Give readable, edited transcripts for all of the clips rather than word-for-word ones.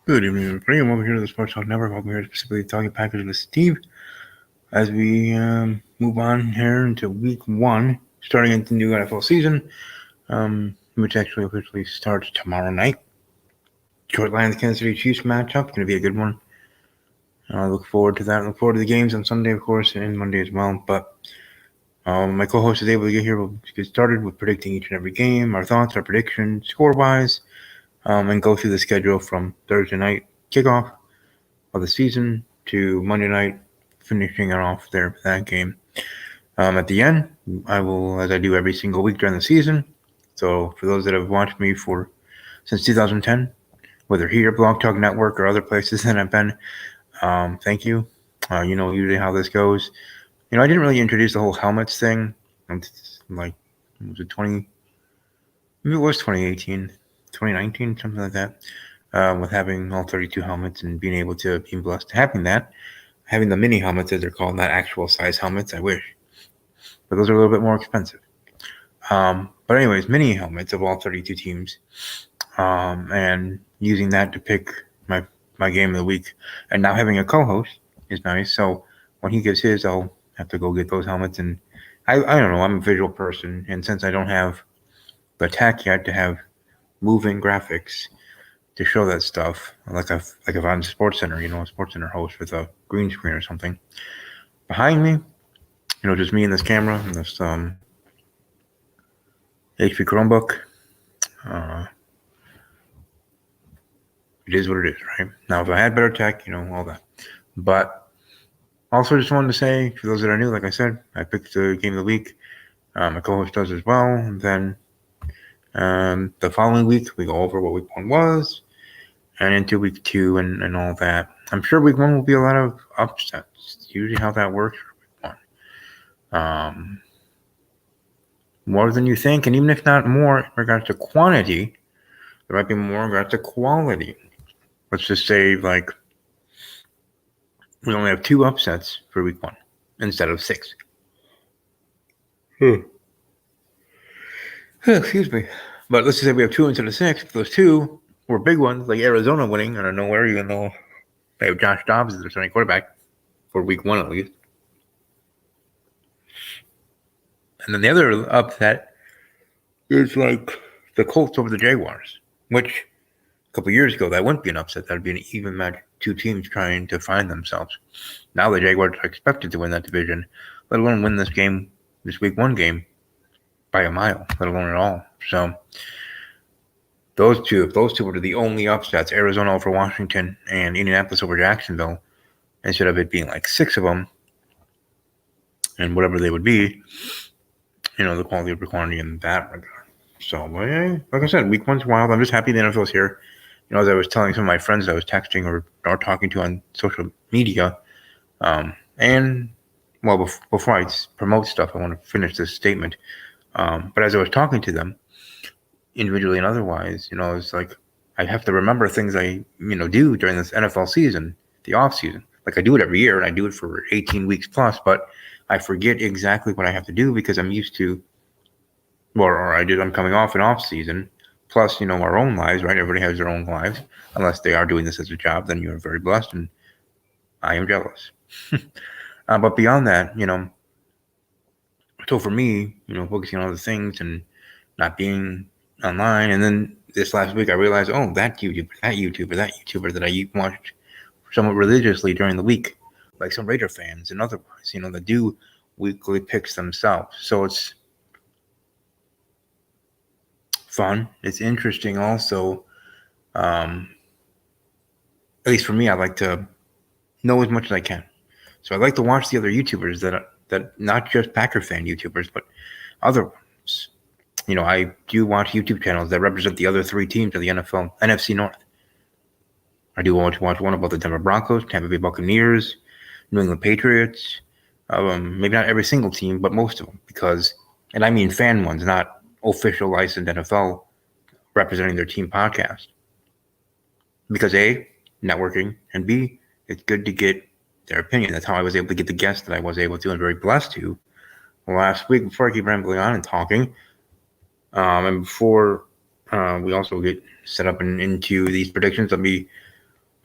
Good evening, everybody, and welcome here to the Sports Talk Network. Welcome here to specifically Talking Packers with Steve. As we move on here into Week 1, starting into the new NFL season, which actually officially starts tomorrow night. Detroit Lions Kansas City Chiefs matchup, going to be a good one. I look forward to that. Look forward to the games on Sunday, of course, and Monday as well. But my co-host is able to get here. We'll get started with predicting each and every game, our thoughts, our predictions, score-wise, and go through the schedule from Thursday night kickoff of the season to Monday night, finishing it off there with that game. At the end, I will, as I do every single week during the season. So for those that have watched me since 2010, whether here, Blog Talk Network, or other places that I've been, thank you. You know usually how this goes. I didn't really introduce the whole helmets thing. Like, was it 20? Maybe it was 2018, 2019, something like that. With having all 32 helmets and being able to be blessed having that. Having the mini helmets, as they're called, not actual size helmets, I wish. But those are a little bit more expensive. But anyways, mini helmets of all 32 teams. And using that to pick my game of the week. And now having a co-host is nice. So when he gives his, I'll have to go get those helmets. And I don't know, I'm a visual person. And since I don't have the tech yet to have moving graphics to show that stuff, like if I'm Sports Center, a Sports Center host with a green screen or something. Behind me, just me and this camera and this HP Chromebook. It is what it is, right? Now, if I had better tech, all that. But also just wanted to say, for those that are new, like I said, I picked the game of the week. My co-host does as well. And then the following week, we go over what week 1 was, and into week 2 and all that. I'm sure week 1 will be a lot of upsets. Usually how that works for week 1. More than you think, and even if not more in regards to quantity, there might be more in regards to quality. Let's just say, like, we only have 2 upsets for week 1 instead of 6. Excuse me. But let's just say we have 2 instead of 6. If those 2 were big ones, like Arizona winning out of nowhere, even though they have Josh Dobbs as their starting quarterback for week 1 at least. And then the other upset is like the Colts over the Jaguars, which a couple years ago, that wouldn't be an upset. That would be an even match, 2 teams trying to find themselves. Now the Jaguars are expected to win that division, let alone win this week 1 game, by a mile, let alone at all. So if those two were the only upsets, Arizona over Washington and Indianapolis over Jacksonville, instead of it being like 6 of them, and whatever they would be, the quality over quantity in that regard. So, like I said, week 1's wild. I'm just happy the NFL's here. As I was telling some of my friends I was texting or talking to on social media, and, well, before I promote stuff, I want to finish this statement. But as I was talking to them, individually and otherwise, it's like I have to remember things I, do during this NFL season, the off season. Like I do it every year, and I do it for 18 weeks plus, but I forget exactly what I have to do because I'm used to, I'm coming off an off season, plus, our own lives, right? Everybody has their own lives, unless they are doing this as a job, then you're very blessed, and I am jealous. But beyond that, so for me, focusing on other things and not being online, and then this last week I realized, that YouTuber that I watched somewhat religiously during the week, like some Raider fans and otherwise, that do weekly picks themselves. So it's fun. It's interesting also. At least for me, I like to know as much as I can. So I like to watch the other YouTubers that not just Packer fan YouTubers, but other ones. I do watch YouTube channels that represent the other 3 teams of the NFC North. I do want to watch one about the Denver Broncos, Tampa Bay Buccaneers, New England Patriots. Maybe not every single team, but most of them. And I mean fan ones, not official licensed NFL representing their team podcast. Because A, networking, and B, it's good to get their opinion. That's how I was able to get the guests that I was able to and very blessed to last week. Before I keep rambling on and talking, and before we also get set up into these predictions, let me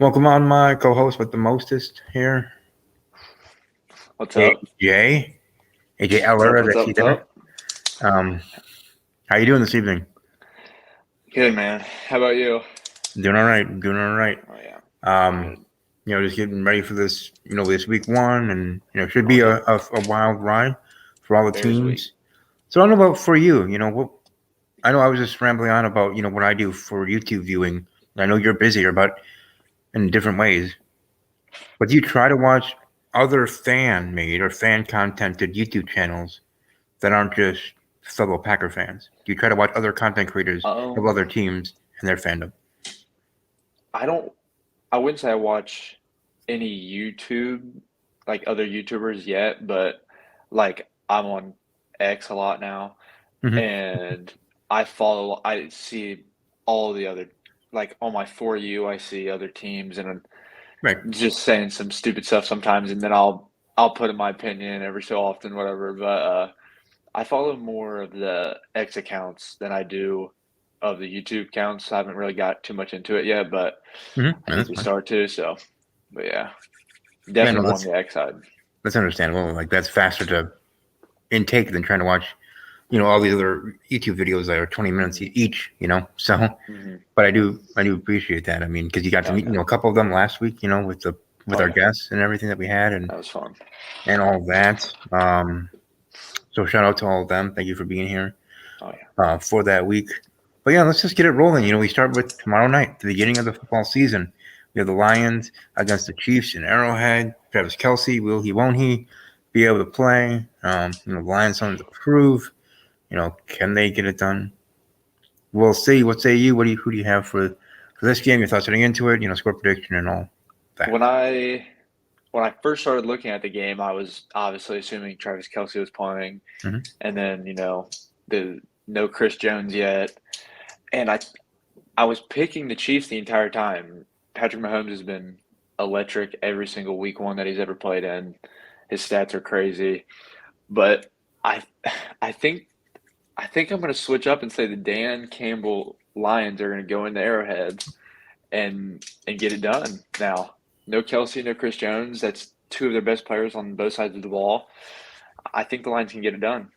Welcome on my co-host with the mostest here, What's up? AJ. AJ What's up? Eller, as What's I up? see What's there. up? Um, how you doing this evening? Good, man. How about you? Doing all right. Doing all right. Oh yeah, Um, good. just getting ready for this. This week one, and should Oh be yeah, a wild ride for all the very sweet. teams. So I don't know about for you. What I know I was just rambling on about what I do for YouTube viewing. I know you're busier, but in different ways. But do you try to watch other fan made or fan contented YouTube channels that aren't just fellow Packer fans? Do you try to watch other content creators of Um, other teams and their fandom? I don't. I wouldn't say I watch any YouTube, like other YouTubers yet, but like I'm on X a lot now, Hmm. and I follow. I see all the other, like on my For You, I see other teams, and I'm Right. just saying some stupid stuff sometimes, and then I'll put in my opinion every so often, whatever. But I follow more of the X accounts than I do of the YouTube accounts. I haven't really got too much into it yet, but Hmm. I Yeah, need that's to fine. start to. So, but yeah, Yeah, no, definitely more on the X side. that's understandable. Like that's faster to intake than trying to watch, all these other YouTube videos that are 20 minutes Hmm each. So, hmm but I do appreciate that. I mean, because you got to Oh meet, yeah, a couple of them last week. With oh our yeah, guests and everything that we had that was fun. and all that. So shout out to all of them. Thank you for being here Oh yeah, for that week. But yeah, let's just get it rolling. We start with tomorrow night, the beginning of the football season. We have the Lions against the Chiefs in Arrowhead. Travis Kelsey, will he, won't he be able to play? The Lions something to prove. Can they get it done? We'll see. What say you? Who do you have for this game? Your thoughts heading into it? Score prediction and all that. when I when I first started looking at the game, I was obviously assuming Travis Kelsey was playing, Hmm. and then the no Chris Jones yet, and I was picking the Chiefs the entire time. Patrick Mahomes has been electric every single week one that he's ever played in. His stats are crazy, but I I think I think I'm going to switch up and say the Dan Campbell Lions are going to go into Arrowhead and get it done. Now, no Kelsey, no Chris Jones. That's two of their best players on both sides of the ball. I think the Lions can get it done.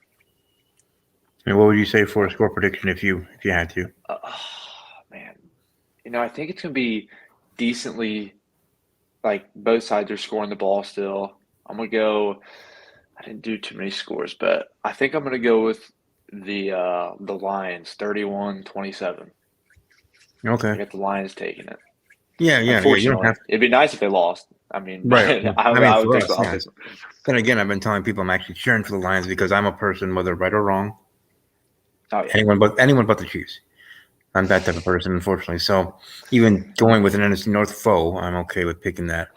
And what would you say for a score prediction if you had to? Man, I think it's going to be decently. Like both sides are scoring the ball still. I'm gonna go. I didn't do too many scores, but I think I'm gonna go with the Lions 31-27. I Okay. got the Lions taking it. Yeah. You don't have Unfortunately, it'd be nice if they lost. I mean, but right. I mean, I would for take the us, yeah. opposite. Then again, I've been telling people I'm actually cheering for the Lions because I'm a person, whether right or wrong, Oh yeah, anyone but the Chiefs. I'm that type of person, unfortunately. So even going with an NFC North foe, I'm okay with picking that.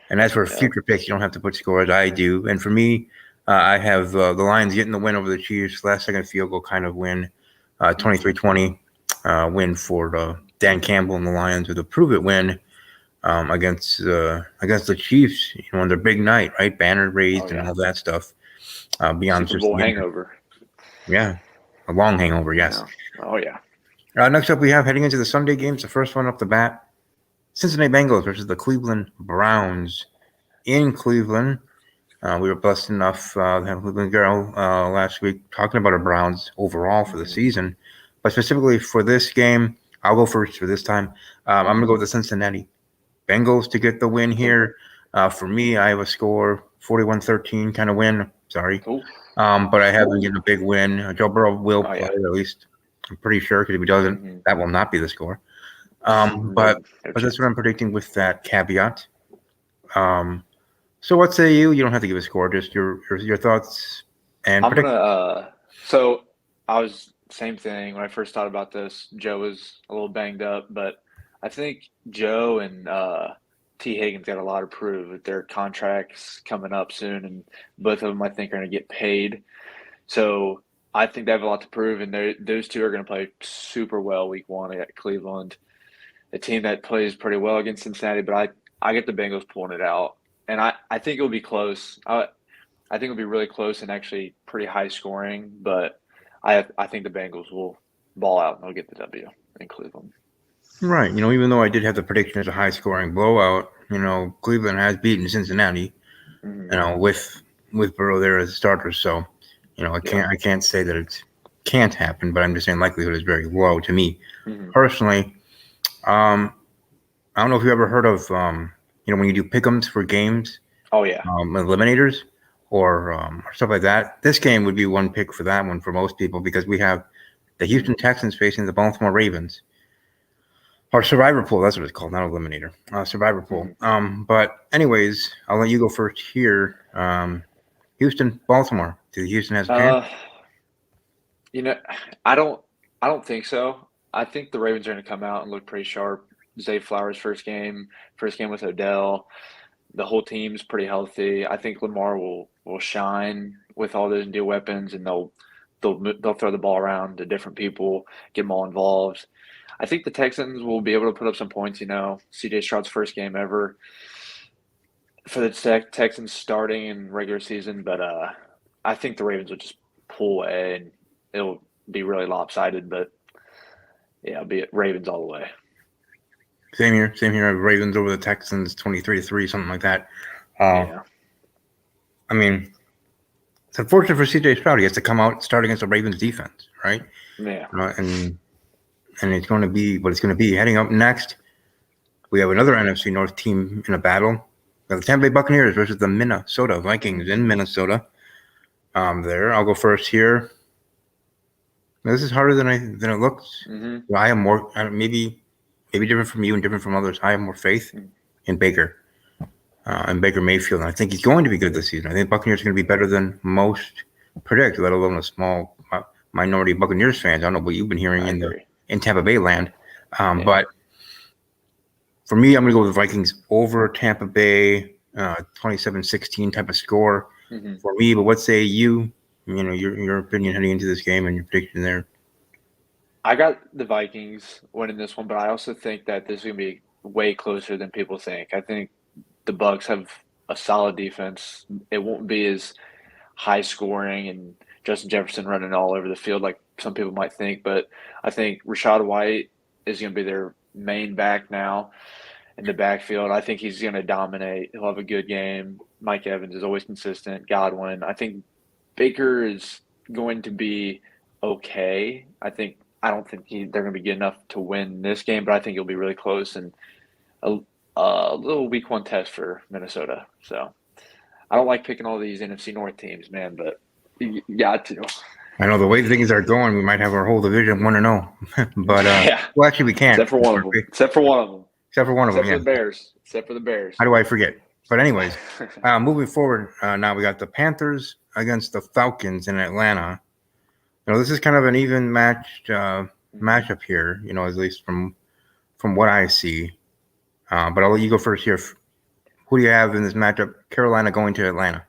And as for yeah. future picks, you don't have to put scores. I do. And for me, I have the Lions getting the win over the Chiefs. Last second field goal kind of win, hmm 23-20 win for Dan Campbell and the Lions with a prove it win against the Chiefs. On their big night, right? Banner Oh raised and yeah, all that stuff. Beyond Super just Bowl the game. hangover. Yeah, a long hangover. Yes. Yeah. Oh yeah. Next up, we have heading into the Sunday games. The first one up the bat: Cincinnati Bengals versus the Cleveland Browns in Cleveland. We were blessed enough to have Cleveland Girl last week talking about our Browns overall for the hmm season, but specifically for this game, I'll go first for this time. I'm gonna hmm go with the Cincinnati Bengals to get the win Cool. here. For me, I have a score 41-13 kind of win. Sorry. Cool. But I have been getting a big win. Joe Burrow will Oh play, yeah. at least I'm pretty sure, because if he doesn't, hmm that will not be the score. No, But no that's what chance. I'm predicting with that caveat. Um, so what say you? You don't have to give a score, just your thoughts and I'm gonna prediction. so I was same thing when I first thought about this. Joe was a little banged up, but I think Joe and T Higgins got a lot to prove with their contracts coming up soon, and both of them I think are gonna get paid. So I think they have a lot to prove, and those two are gonna play super well week one at Cleveland, a team that plays pretty well against Cincinnati, but I get the Bengals pulling it out. And I think it'll be close. I think it'll be really close and actually pretty high scoring, but I think the Bengals will ball out and they'll get the W in Cleveland. Right. Even though I did have the prediction as a high scoring blowout, Cleveland has beaten Cincinnati, Mhm. with Burrow there as a starter. So, I Yeah. can't say that it can't happen, but I'm just saying likelihood is very low to me Mhm. personally. Um, I don't know if you ever heard of when you do pick'ems for games, Oh yeah. eliminators or stuff like that. This game would be one pick for that one for most people because we have the Mhm. Houston Texans facing the Baltimore Ravens. Or survivor pool, that's what it's called, not eliminator. Survivor pool. Mhm. But anyways, I'll let you go first here. Houston, Baltimore. Do Houston has a chance? Uh, you know, I don't I don't think so. I think the Ravens are going to come out and look pretty sharp. Zay Flowers first game with Odell. The whole team's pretty healthy. I think Lamar will shine with all those new weapons, and they'll throw the ball around to different people, get them all involved. I think the Texans will be able to put up some points. C.J. Stroud's first game ever for the Texans starting in regular season, but I think the Ravens will just pull away and it'll be really lopsided. But yeah, it'll be Ravens all the way. Same here. Same here. Ravens over the Texans, 23-3, something like that. Uh, Yeah, I mean, it's unfortunate for CJ Stroud. He has to come out and start against the Ravens defense, right? yeah. And it's going to be what it's going to be. Heading up next, we have another NFC North team in a battle. We have the Tampa Bay Buccaneers versus the Minnesota Vikings in Minnesota. There, I'll go first here. Now, this is harder than it looks. Mm-hmm. I have more, maybe different from you and different from others. I have more faith in Baker and Baker Mayfield, and I think he's going to be good this season. I think Buccaneers are going to be better than most predict, let alone a small minority of Buccaneers fans. I don't know what you've been hearing I agree. in Tampa Bay land, Yeah. but for me, I'm going to go with the Vikings over Tampa Bay, 27-16 type of score Mm-hmm. for me. But what say you? Your opinion heading into this game and your prediction there. I got the Vikings winning this one, but I also think that this is going to be way closer than people think. I think the Bucks have a solid defense. It won't be as high scoring and Justin Jefferson running all over the field like some people might think, but I think Rashad White is going to be their main back now in the backfield. I think he's going to dominate. He'll have a good game. Mike Evans is always consistent. Godwin. I think Baker is going to be okay. I don't think they're going to be good enough to win this game, but I think it'll be really close and a, a little week one test for Minnesota. So I don't like picking all these NFC North teams, man, but you got to. I know the way things are going, we might have our whole division 1-0, but Yeah, well, actually, we can't. except for one of them. Except for one of them. Except for one of them. Except for Yeah. the Bears. Except for the Bears. How do I forget? But anyways, moving forward, now we got the Panthers against the Falcons in Atlanta. This is kind of an even matchup here. At least from what I see. But I'll let you go first here. Who do you have in this matchup? Carolina going to Atlanta.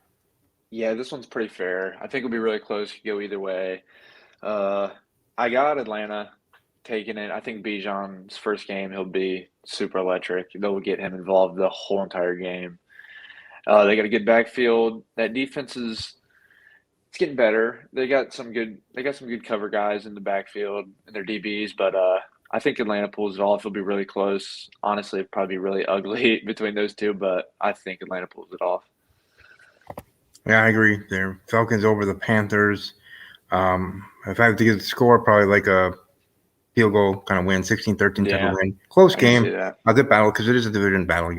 Yeah, this one's pretty fair. I think it'll be really close. Could go either way. Uh, I got Atlanta taking it. I think Bijan's first game, he'll be super electric. They'll get him involved the whole entire game. They got a good backfield. That defense is it's getting better. They got some good cover guys in the backfield and their DBs, but I think Atlanta pulls it off. It'll be really close. Honestly, it'll probably be really ugly between those two, but I think Atlanta pulls it off. Yeah, I agree. There, Falcons over the Panthers. If I have to give the score, probably like a field goal kind of win, 16-13 type of Yeah, win. Close I can see game, that. a good battle because it is a division battle,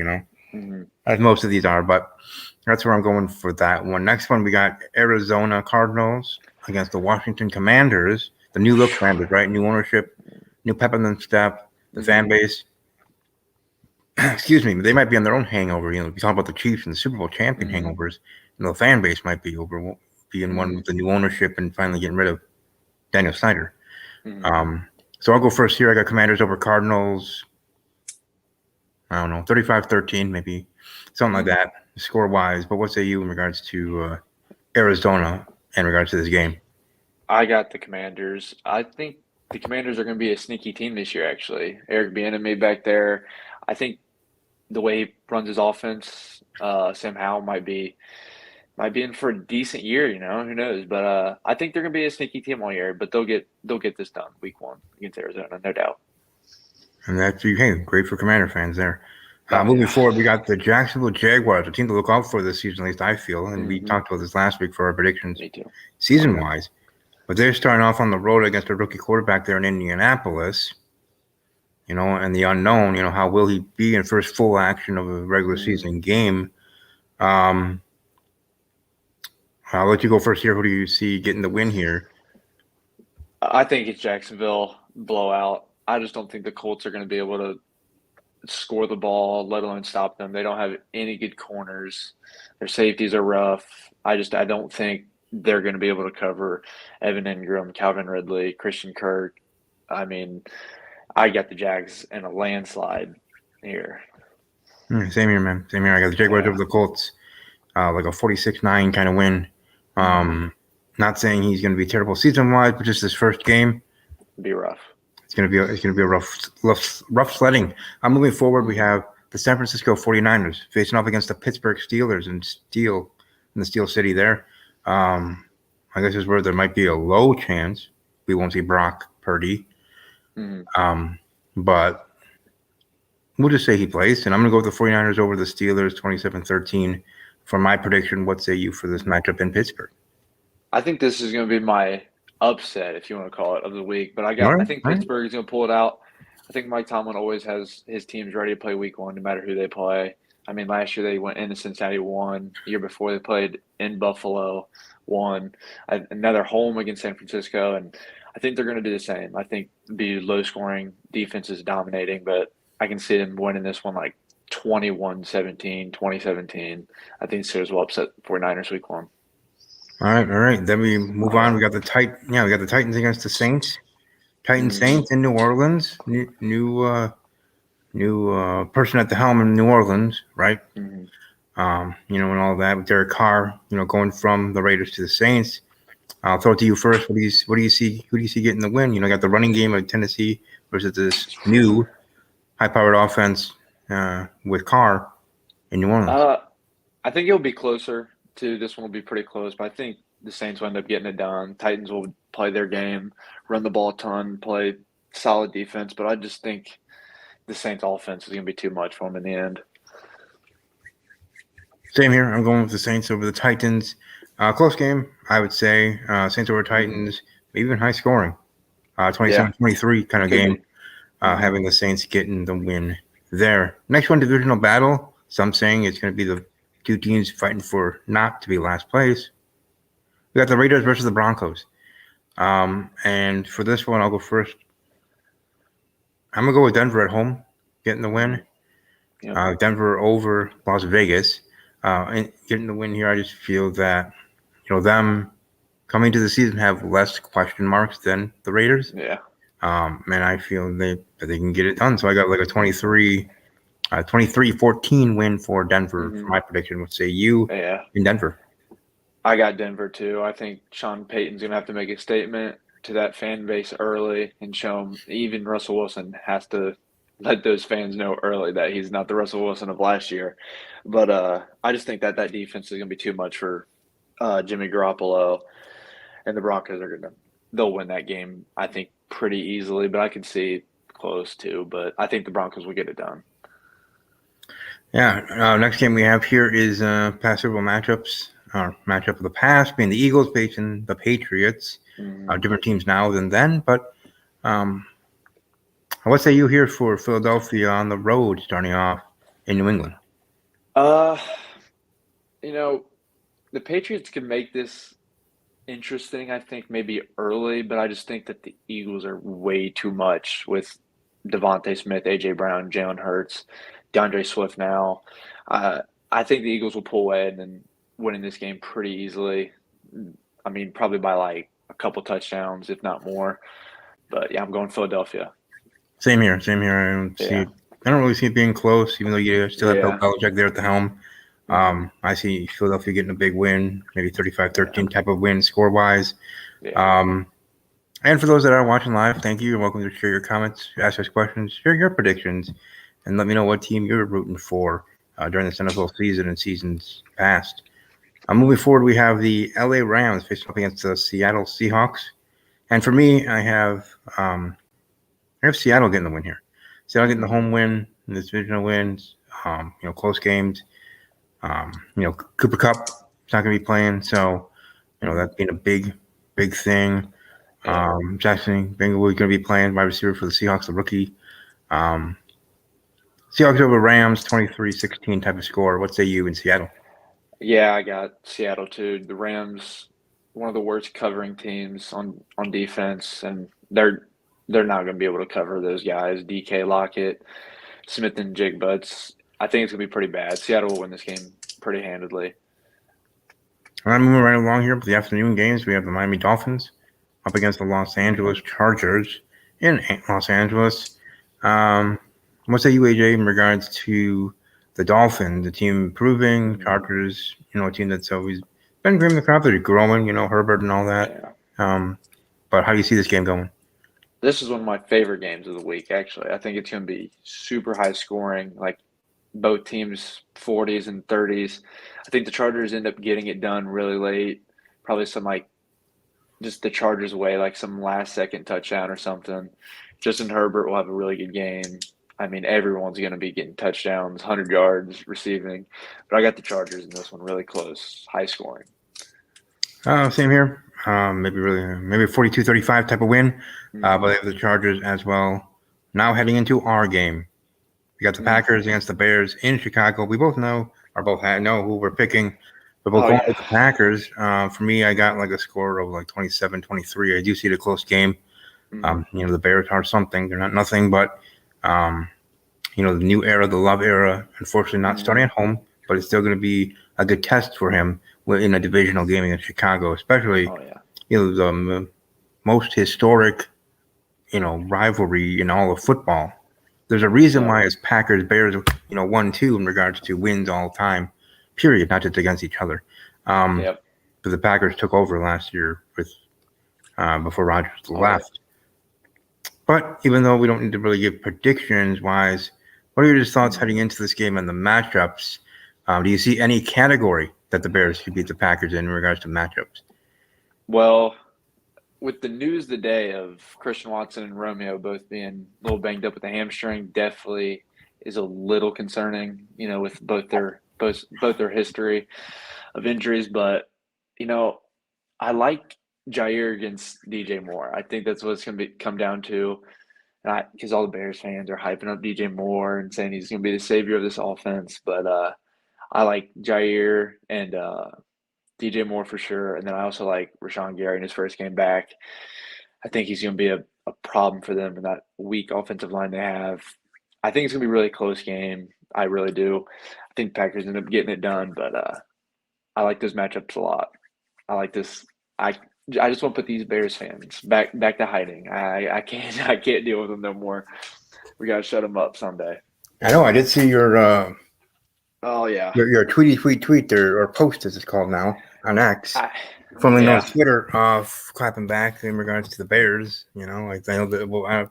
Hmm. as most of these are. But that's where I'm going for that one. Next one, we got Arizona Cardinals against the Washington Commanders. The new look Commanders, right? New ownership, new pep in the step, the fan base. Excuse me, they might be on their own hangover. We talk about the Chiefs and the Super Bowl champion Hmm. hangovers. The fan base might be being one with the new ownership and finally getting rid of Daniel Snyder. Hmm. So I'll go first here. I got Commanders over Cardinals. I don't know, 35-13, maybe something like that, score wise. But what say you in regards to Arizona in regards to this game? I got the Commanders. I think the Commanders are going to be a sneaky team this year. Actually, Eric Bieniemy back there. I think the way he runs his offense, Sam Howell might be in for a decent year. Who knows? But I think they're going to be a sneaky team all year. But they'll get this done week one against Arizona, no doubt. And that's, hey, great for Commander fans there. Oh, Moving yeah. forward, we got the Jacksonville Jaguars, a team to look out for this season, at least I feel. And we Mhm. talked about this last week for our predictions Me too. season-wise. But they're starting off on the road against a rookie quarterback there in Indianapolis. And the unknown, how will he be in first full action of a regular season game? I'll let you go first here. Who do you see getting the win here? I think it's Jacksonville blowout. I just don't think the Colts are going to be able to score the ball, let alone stop them. They don't have any good corners. Their safeties are rough. I don't think they're going to be able to cover Evan Ingram, Calvin Ridley, Christian Kirk. I mean, I got the Jags in a landslide here. Same here, man. Same here. I got the Jaguars Yeah. over the Colts, like a 46-9 kind of win. Not saying he's going to be terrible season-wise, but just his first game. Be rough. It's going to be a rough sledding. Moving forward, we have the San Francisco 49ers facing off against the Pittsburgh Steelers in the Steel City there. I guess this is where there might be a low chance we won't see Brock Purdy. But we'll just say he plays, and I'm going to go with the 49ers over the Steelers 27-13 for my prediction. What say you for this matchup in Pittsburgh? I think this is going to be my upset, if you want to call it, of the week. But I think All right. Pittsburgh is going to pull it out. I think Mike Tomlin always has his teams ready to play week one, no matter who they play. I mean, last year they went into Cincinnati, won. The year before they played in Buffalo, won. Another home against San Francisco, and I think they're going to do the same. I think be low scoring, defense is dominating, but I can see them winning this one like 21-17, 2017. I think the Steelers will upset 49ers week one. All right. Then we move on. We got the Titans against the Saints. Saints in New Orleans. New person at the helm in New Orleans, right? And all that with Derek Carr, going from the Raiders to the Saints. I'll throw it to you first. What do you see? Who do you see getting the win? Got the running game of Tennessee versus this new high-powered offense with Carr in New Orleans. I think it'll be closer to this one. Will be pretty close, but I think the Saints will end up getting it done. Titans will play their game, run the ball a ton, play solid defense, but I just think the Saints offense is going to be too much for them in the end. Same here. I'm going with the Saints over the Titans. Close game, I would say. Saints over Titans, maybe even high scoring. 27-23 kind of game. Having the Saints getting the win there. Next one, divisional battle. Some saying it's going to be the two teams fighting for not to be last place. We got the Raiders versus the Broncos. And for this one, I'll go first. I'm going to go with Denver at home, getting the win. Denver over Las Vegas. And getting the win here, I just feel that, them coming to the season have less question marks than the Raiders. Yeah. And I feel that they can get it done. So I got like a 23-14 win for Denver for my prediction. What say you in Denver? I got Denver too. I think Sean Payton's going to have to make a statement to that fan base early and show them even Russell Wilson has to let those fans know early that he's not the Russell Wilson of last year. But I just think that defense is going to be too much for Jimmy Garoppolo, and the Broncos they'll win that game, I think, pretty easily, but I can see close too. But I think the Broncos will get it done. Yeah. Next game we have here is past Super Bowl matchups. Matchup of the past being the Eagles facing the Patriots. Different teams now than then, but what say you here for Philadelphia on the road starting off in New England? The Patriots can make this interesting, I think, maybe early, but I just think that the Eagles are way too much with Devontae Smith, A.J. Brown, Jalen Hurts, DeAndre Swift now. I think the Eagles will pull away and then winning this game pretty easily. I mean, probably by like a couple touchdowns, if not more. But, yeah, I'm going Philadelphia. Same here. I don't really see it being close, even though you still have Bill Belichick there at the helm. I see Philadelphia getting a big win, maybe 35-13 type of win score-wise. And for those that are watching live, thank you. You're welcome to share your comments, ask us questions, share your predictions, and let me know what team you're rooting for during this NFL season and seasons past. Moving forward, we have the LA Rams facing up against the Seattle Seahawks. And for me, I have Seattle getting the win here. Seattle getting the home win, and this divisional wins. Close games. Cooper Cup is not going to be playing, so that's been a big thing. Jackson Binglewood going to be playing wide receiver for the Seahawks, the rookie. Seahawks over Rams, 23-16 type of score. What say you in Seattle? Yeah, I got Seattle too. The Rams, one of the worst covering teams on defense, and they're not going to be able to cover those guys. DK Lockett, Smith and Jake Butts. I think it's going to be pretty bad. Seattle will win this game pretty handedly. All right, moving right along here with the afternoon games, we have the Miami Dolphins up against the Los Angeles Chargers in Los Angeles. What say you, AJ, in regards to the Dolphins, the team improving, Chargers, a team that's always been grim in the crowd, they're growing, Herbert and all that. Yeah. But how do you see this game going? This is one of my favorite games of the week, actually. I think it's going to be super high scoring, like both teams 40s and 30s. I think the Chargers end up getting it done really late, probably some just the Chargers way, like some last second touchdown or something. Justin Herbert will have a really good game. I mean, everyone's going to be getting touchdowns, 100 yards receiving. But I got the Chargers in this one really close, high scoring. Same here. Maybe a 42-35 type of win. But they have the Chargers as well. Now heading into our game. We got the Packers against the Bears in Chicago. We both know who we're picking. We're both going with the Packers. For me, I got like a score of like 27-23. I do see it a close game. The Bears are something. They're not nothing, but the new era, the love era, unfortunately not starting at home, but it's still going to be a good test for him in a divisional game in Chicago, especially the most historic, rivalry in all of football. There's a reason why it's Packers Bears, 1-2 in regards to wins all time, period, not just against each other. But the Packers took over last year with before Rodgers left. But even though we don't need to really give predictions wise, what are your thoughts heading into this game and the matchups? Do you see any category that the Bears should beat the Packers in regards to matchups? Well, with the news today of Christian Watson and Romeo both being a little banged up with the hamstring, definitely is a little concerning, with both their history of injuries. But, I like Jair against DJ Moore. I think that's what it's going to come down to. Because all the Bears fans are hyping up DJ Moore and saying he's going to be the savior of this offense. But I like Jair and DJ Moore for sure. And then I also like Rashawn Gary in his first game back. I think he's going to be a problem for them in that weak offensive line they have. I think it's going to be a really close game. I really do. I think Packers end up getting it done, but I like those matchups a lot. I like this. I just want to put these Bears fans back to hiding. I can't deal with them no more. We got to shut them up someday. I know. I did see your your tweet there, or post as it's called now, on X, formerly known as Twitter, clapping back in regards to the Bears. I know that.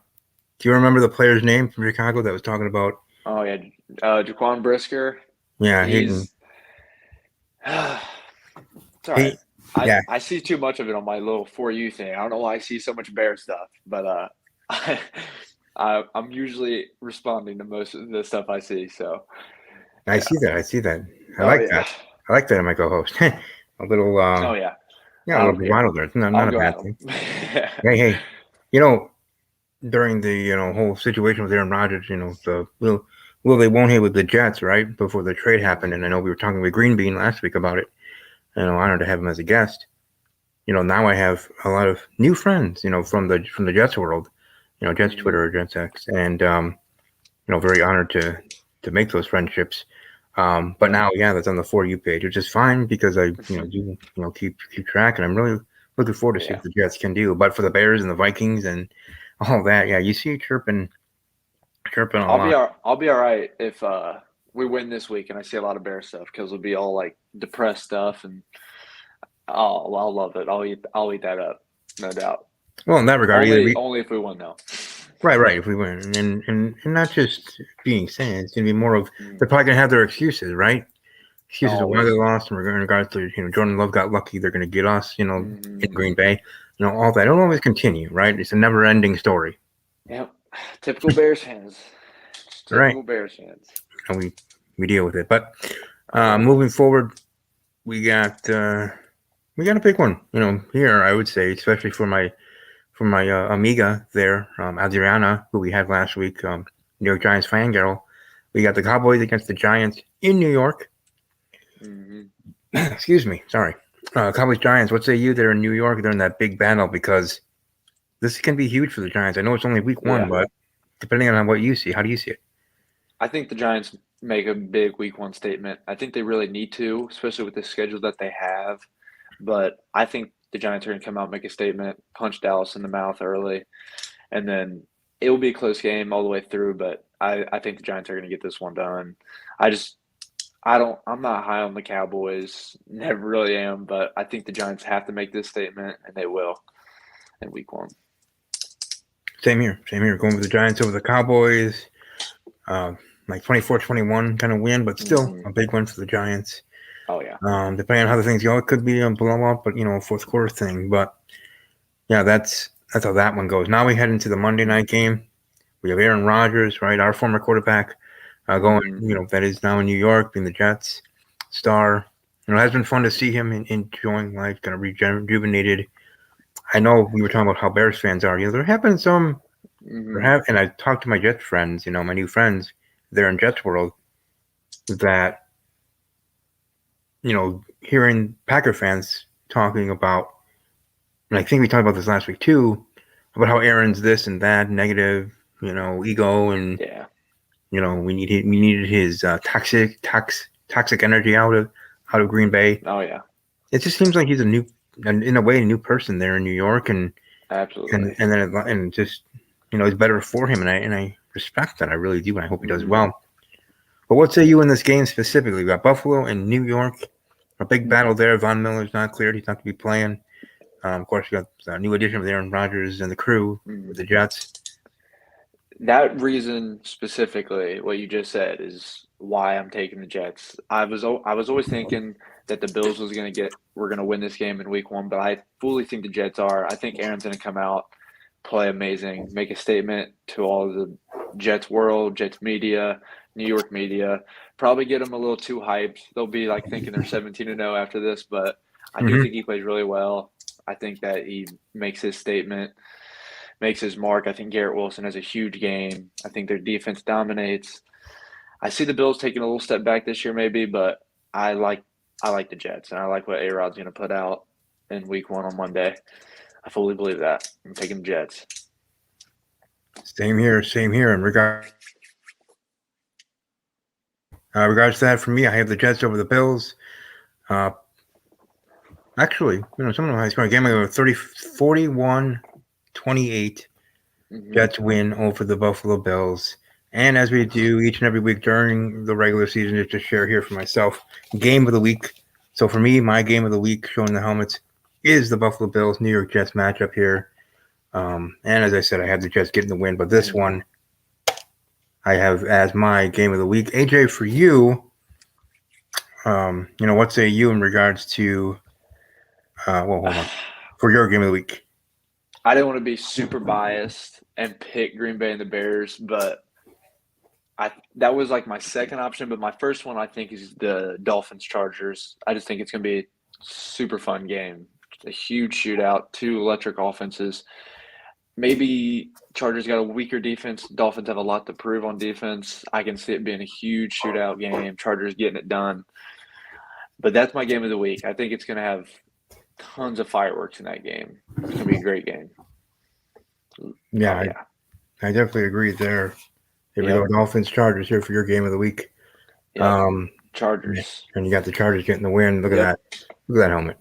Do you remember the player's name from Chicago that was talking about? Oh yeah, Jaquan Brisker. Yeah, he's. It's all right. I see too much of it on my little For You thing. I don't know why I see so much Bear stuff, but I'm usually responding to most of the stuff I see. So I see that. I like that. I like that in my co-host. A little. A little bravado there. It's not a bad thing. Hey, during the whole situation with Aaron Rodgers, the will they won't he with the Jets, right, before the trade happened, and I know we were talking with Green Bean last week about it. Honored to have him as a guest. Now I have a lot of new friends, from the Jets world, Jets Twitter, Jets X, and very honored to make those friendships. But now, that's on the For You page, which is fine because I do keep track, and I'm really looking forward to see what the Jets can do. But for the Bears and the Vikings and all that, you see it chirping a lot. I'll be all right if we win this week and I see a lot of Bear stuff, because it'll be all like depressed stuff, and I'll love it. I'll eat that up, no doubt. Well, in that regard, only if we win, though. Right. If we win, and not just being saying, it's gonna be more of they're probably gonna have their excuses, right? Excuses of why they lost, in regards to Jordan Love got lucky. They're gonna get us, in Green Bay, all that. It'll always continue, right? It's a never-ending story. Yep, typical Bears fans. Typical Bears fans. And we deal with it. But moving forward, we got a big one. Here I would say, especially for my amiga there, Adriana, who we had last week, New York Giants fangirl. We got the Cowboys against the Giants in New York. Mm-hmm. Excuse me, sorry. Cowboys Giants. What say you? They're in New York. They're in that big battle because this can be huge for the Giants. I know it's only week one, but depending on what you see, how do you see it? I think the Giants make a big week one statement. I think they really need to, especially with the schedule that they have. But I think the Giants are going to come out and make a statement, punch Dallas in the mouth early, and then it will be a close game all the way through. But I think the Giants are going to get this one done. I'm not high on the Cowboys. Never really am, but I think the Giants have to make this statement, and they will in week one. Same here. Going with the Giants over the Cowboys. Like 24-21 kind of win, but still a big win for the Giants. Oh, yeah. Depending on how the things go, it could be a blowout, but, fourth quarter thing. But, yeah, that's how that one goes. Now we head into the Monday night game. We have Aaron Rodgers, right, our former quarterback, going, that is now in New York, being the Jets star. It has been fun to see him enjoying life, kind of rejuvenated. I know we were talking about how Bears fans are. There have been some, and I talked to my Jets friends, my new friends there in Jets world, that, hearing Packer fans talking about, and I think we talked about this last week too, about how Aaron's this and that, negative, ego, and we needed his toxic energy out of Green Bay. Oh yeah, it just seems like he's in a way a new person there in New York, and absolutely, and just it's better for him, and I respect that. I really do, and I hope he does well. But what say you in this game specifically? We got Buffalo and New York, a big battle there. Von Miller's not cleared; he's not going to be playing. Of course, you got a new addition with Aaron Rodgers and the crew with the Jets. That reason specifically, what you just said, is why I'm taking the Jets. I was always thinking that the Bills were going to win this game in week one, but I fully think the Jets are. I think Aaron's going to come out, play amazing, make a statement to all of the Jets world, Jets media, New York media, probably get them a little too hyped. They'll be like thinking they're 17-0 after this, but I do think he plays really well. I think that he makes his statement, makes his mark. I think Garrett Wilson has a huge game. I think their defense dominates. I see the Bills taking a little step back this year maybe, but I like the Jets, and I like what A-Rod's going to put out in week one on Monday. I fully believe that. I'm taking the Jets. Same here. In regards to that, for me, I have the Jets over the Bills. Actually, some of the high scoring game, I go 41-28. Jets win over the Buffalo Bills. And as we do each and every week during the regular season, just to share here for myself, game of the week. So for me, my game of the week, showing the helmets, is the Buffalo Bills New York Jets matchup here. And as I said, I had the Jets getting the win, but this one I have as my game of the week. AJ, for you, what say you in regards to hold on. For your game of the week? I didn't want to be super biased and pick Green Bay and the Bears, but that was like my second option. But my first one, I think, is the Dolphins-Chargers. I just think it's going to be a super fun game. A huge shootout, two electric offenses. Maybe Chargers got a weaker defense. Dolphins have a lot to prove on defense. I can see it being a huge shootout game. Chargers getting it done. But that's my game of the week. I think it's going to have tons of fireworks in that game. It's going to be a great game. Yeah, I definitely agree there. Here we go, Dolphins Chargers here for your game of the week. Chargers. And you got the Chargers getting the win. Look at that. Look at that helmet.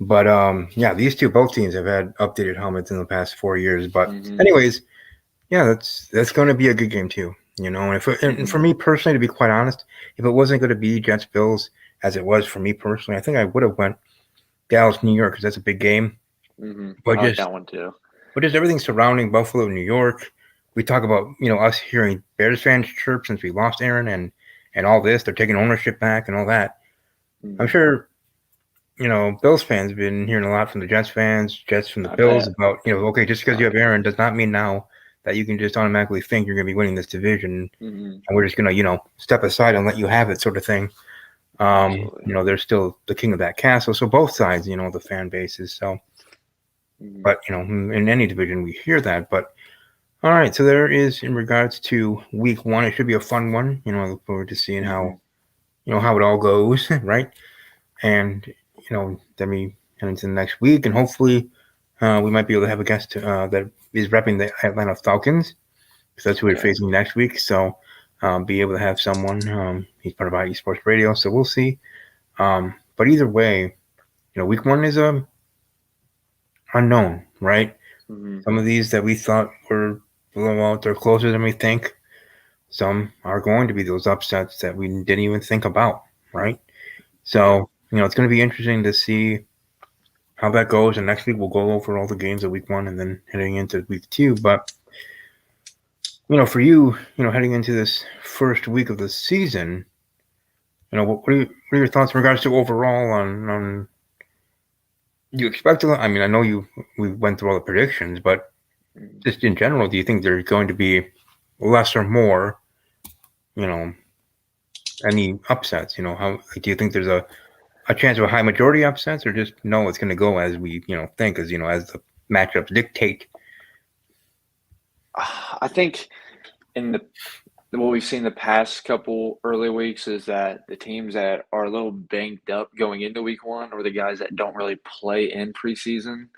But both teams have had updated helmets in the past 4 years. But anyways, that's going to be a good game too. And for me personally, to be quite honest, if it wasn't going to be Jets Bills as it was for me personally, I think I would have went Dallas New York because that's a big game. But I like that one too. But just everything surrounding Buffalo, New York. We talk about us hearing Bears fans chirp since we lost Aaron and all this. They're taking ownership back and all that. I'm sure. Bills fans have been hearing a lot from the Jets fans, Jets from the Bills about, okay, just because you have Aaron does not mean now that you can just automatically think you're going to be winning this division, Mm-hmm. and we're just going to, step aside and let you have it, sort of thing. Absolutely. They're still the king of that castle. So both sides, the fan bases. So, Mm-hmm. but in any division we hear that. But all right, so there is in regards to week 1. It should be a fun one. I look forward to seeing how how it all goes, right? And then we head into the next week, and hopefully we might be able to have a guest that is repping the Atlanta Falcons, because that's who we're facing next week. So be able to have someone. He's part of IE Sports Radio, so we'll see. But either way, week 1 is unknown, right? Mm-hmm. Some of these that we thought were blowout, they're closer than we think. Some are going to be those upsets that we didn't even think about, right? So, it's going to be interesting to see how that goes. And next week we'll go over all the games of week 1 and then heading into week 2. But, for you, heading into this first week of the season, what are your thoughts in regards to overall on you expect a lot? I mean, I know we went through all the predictions, but just in general, do you think there's going to be less or more, any upsets? How do you think there's a chance of a high majority upsets, or just no, it's going to go as we think, as as the matchups dictate? I think what we've seen the past couple early weeks is that the teams that are a little banged up going into week 1, or the guys that don't really play in preseason,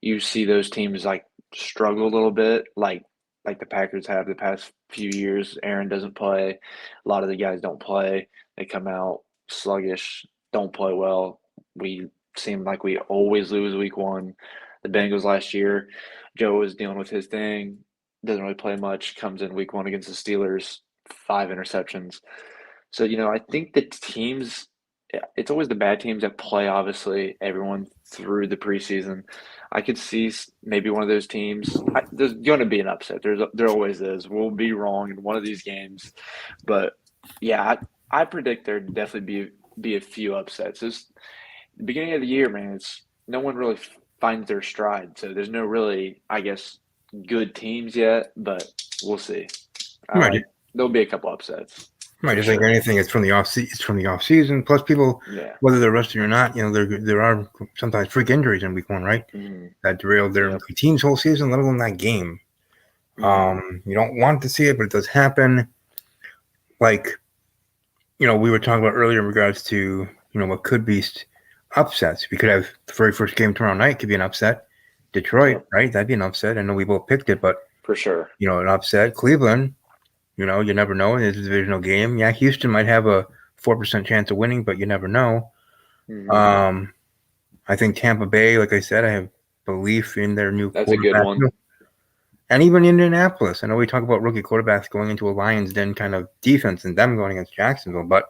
you see those teams like struggle a little bit, like the Packers have the past few years. Aaron doesn't play. A lot of the guys don't play. They come out sluggish, don't play well. We seem like we always lose week 1. The Bengals last year, Joe was dealing with his thing, doesn't really play much, comes in week 1 against the Steelers, 5 interceptions. So, I think the teams, it's always the bad teams that play, obviously, everyone through the preseason. I could see maybe one of those teams. There's going to be an upset. There always is. We'll be wrong in one of these games, but yeah, I predict there'd definitely be a few upsets. It's the beginning of the year, man. It's no one really finds their stride, so there's no really, I guess, good teams yet. But we'll see. Right. There'll be a couple upsets. Right, just like anything, it's from the off season. Plus, people, whether they're rested or not, there are sometimes freak injuries in week 1, right? Mm-hmm. That derail their team's whole season, let alone that game. You don't want to see it, but it does happen. Like, we were talking about earlier in regards to what could be upsets. We could have the very first game tomorrow night could be an upset. Detroit, right? That'd be an upset. I know we both picked it, but for sure, an upset. Cleveland. You never know. It's a divisional game. Yeah, Houston might have a 4% chance of winning, but you never know. Mm-hmm. I think Tampa Bay, like I said, I have belief in their new quarterback. That's a good one. And even Indianapolis. I know we talk about rookie quarterbacks going into a Lions Den kind of defense and them going against Jacksonville, but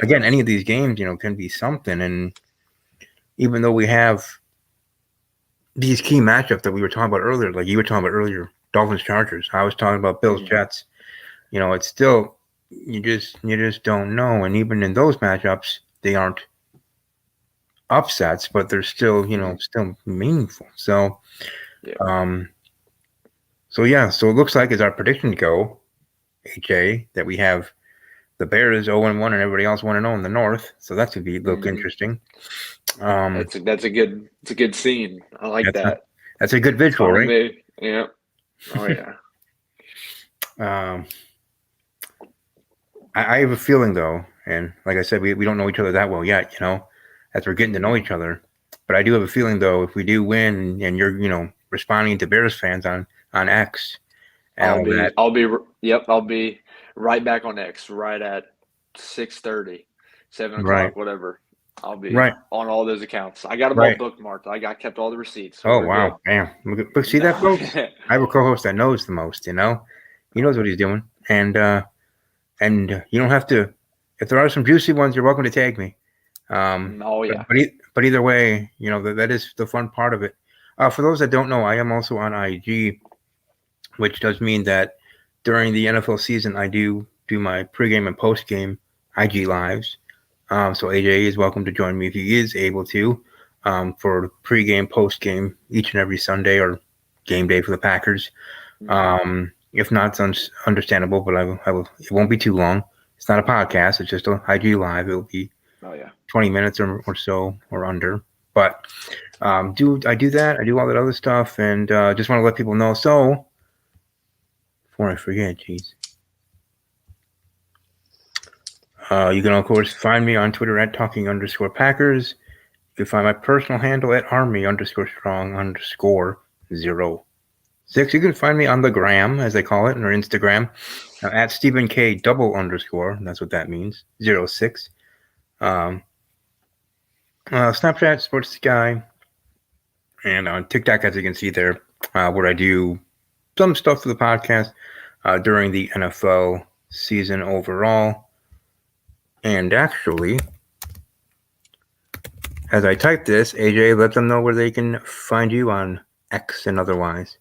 again, any of these games, can be something. And even though we have these key matchups that we were talking about earlier, like you were talking about earlier, Dolphins Chargers, I was talking about Bills Jets. It's still you just don't know, and even in those matchups, they aren't upsets, but they're still still meaningful. So, so it looks like as our predictions go, HA, that we have the Bears 0-1 and everybody else 1-0 in the North. So that could look interesting. That's a good scene. I like that. That's a good visual, right? Yeah. Oh yeah. I have a feeling though, and like I said, we don't know each other that well yet, as we're getting to know each other. But I do have a feeling though, if we do win and you're, responding to Bears fans on X and I'll be right back on X right at 6:30, 7 o'clock, whatever. I'll be on all those accounts. I got them all bookmarked. I kept all the receipts. So wow. Damn. But see that, folks? I have a co-host that knows the most, He knows what he's doing. And you don't have to. If there are some juicy ones, you're welcome to tag me. But either way, that is the fun part of it. For those that don't know, I am also on IG, which does mean that during the NFL season, I do my pregame and postgame IG lives. So AJ is welcome to join me if he is able to for pregame, postgame each and every Sunday or game day for the Packers. If not, it's understandable, but I will. It won't be too long. It's not a podcast. It's just a IG live. It'll be 20 minutes or so or under. But I do that. I do all that other stuff, and just want to let people know. So before I forget, geez. You can, of course, find me on Twitter at talking_Packers. You can find my personal handle at army_strong_06. You can find me on the gram, as they call it, or Instagram, at Stephen K _. That's what that means. 06. Snapchat, Sports Guy, and on TikTok, as you can see there, where I do some stuff for the podcast during the NFL season overall. And actually, as I type this, AJ, let them know where they can find you on X and otherwise.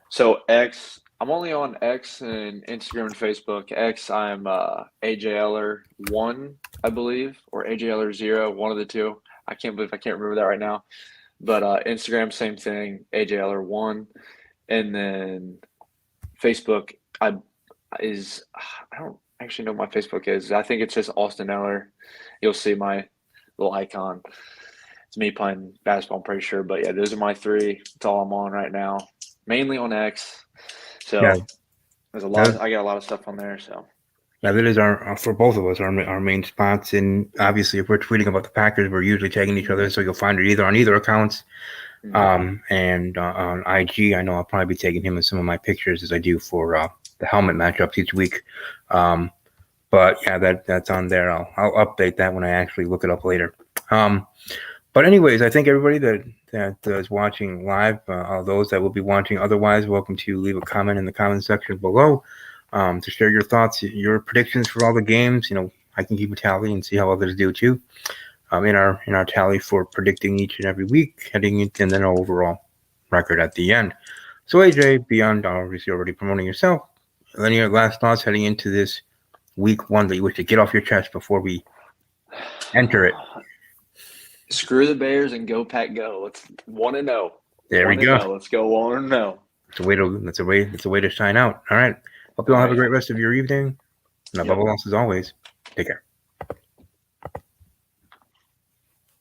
So X, I'm only on X and Instagram and Facebook. X, I'm AJLer1, I believe, or AJLer0, one of the two. I can't remember that right now. But Instagram, same thing, AJLer1. And then Facebook, I don't actually know what my Facebook is. I think it's just Austin Eller. You'll see my little icon. It's me playing basketball, I'm pretty sure. But yeah, those are my three. That's all I'm on right now. Mainly on X. So there's a lot. I got a lot of stuff on there. So yeah, that is our for both of us our main spots. And obviously, if we're tweeting about the Packers, we're usually tagging each other, so you'll find it either on either accounts. And on IG, I know I'll probably be taking him in some of my pictures as I do for the helmet matchups each week. But yeah, that's on there. I'll update that when I actually look it up later. But anyways, I think everybody that is watching live, all those that will be watching otherwise, welcome to leave a comment in the comment section below to share your thoughts, your predictions for all the games. I can keep a tally and see how others do too. In our tally for predicting each and every week, heading into, and then our overall record at the end. So AJ, beyond obviously already promoting yourself, any last thoughts heading into this week one that you wish to get off your chest before we enter it? Screw the Bears and go Pack go. Let's 1-0. There we go. Let's go 1-0. That's a way to shine out. All right. Hope you all have a great rest of your evening. And above all else, as always, take care.